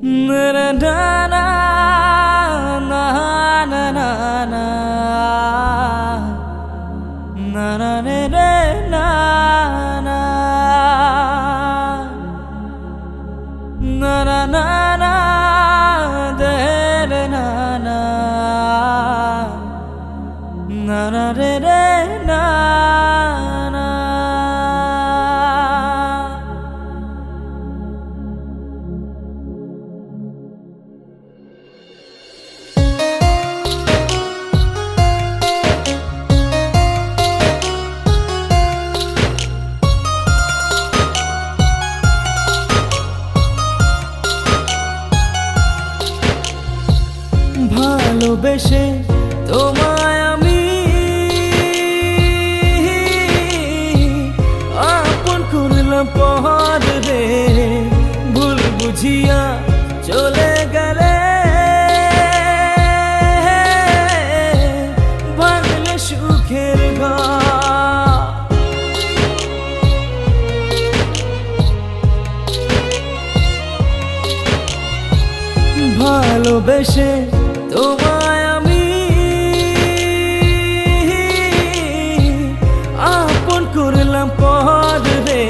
na na na na na na na na na na na na na na na de na na na na re re na na ভালোবেসে তোমায় আমি আপন করলাম পর রে ভুল বুঝিয়া চলে গেলে ভাঙলে সুখের ঘর ভালোবেসে তোমায় আমি আপন করলাম পর রে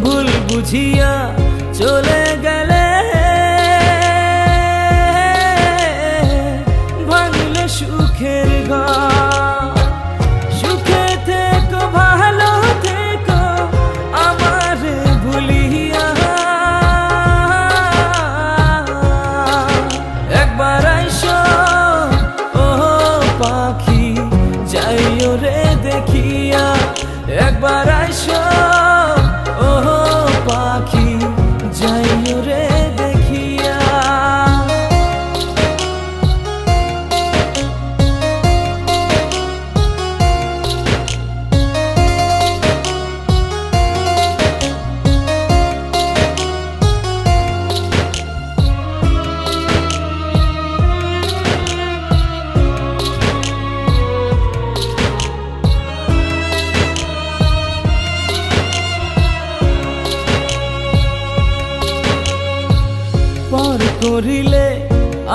ভুল বুঝিয়া চলে গেলে ভাঙলে সুখের ঘর সুখে থেকো ভালো থেকো আমার ভুলিয়া একবার আইসো ও পাখি যাইও রে দেখিয়া একবার আইসো ও পাখি যাইও রে দেখিয়া পর করিলে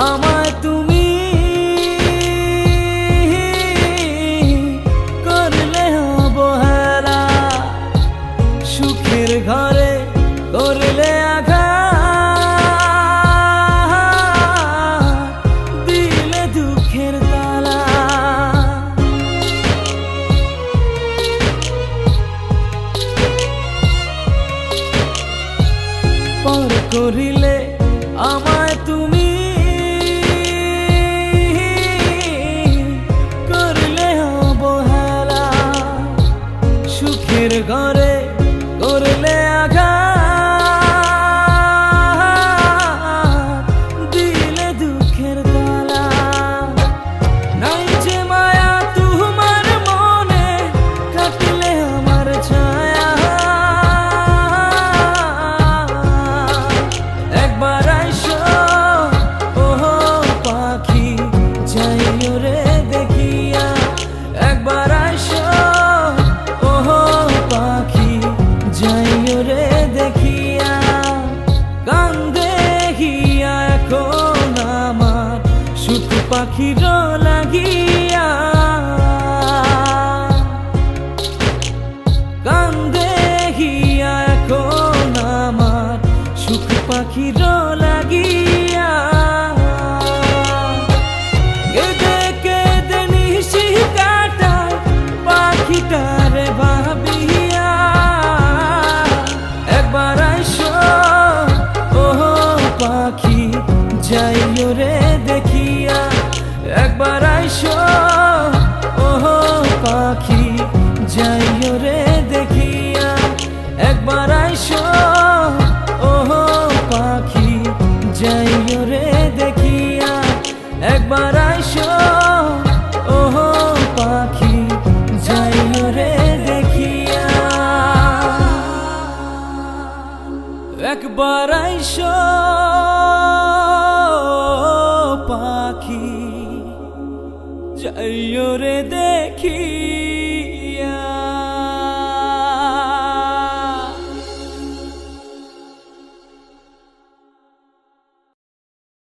আমায় তুমি করলে অবহেলা সুখের ঘরে করলে আঘাত দিলে দুঃখের তালা পর করিলে আমায় তুমি করলে অবহেলা সুখের ঘরে করলে আঘাত দিলে দুঃখের তালা নাই যে মায়া তোমার মনে কাটলে আমার ছায়া একবার আইসো ও পাখি যাইও রে দেখিয়া একবার আইসো ও পাখি যাইও রে দেখিয়া কান্দে হিয়া এখন আমার সুখ পাখির লাগিয়া কান্দে হিয়া এখন আমার সুখ পাখির লাগিয়া কেঁদে কেঁদে নিশি কাটায় পাখিটারে ভাবিয়া একবার আইসো ও পাখি যাইও রে দেখিয়া একবার আইসো ও পাখি যাইও রে দেখিয়া একবার আইসো ও পাখি যাইও রে দেখিয়া একবার আইসো ও পাখি যাইও রে দেখিয়া একবার আইসো পাখি যাইও রে দেখিয়া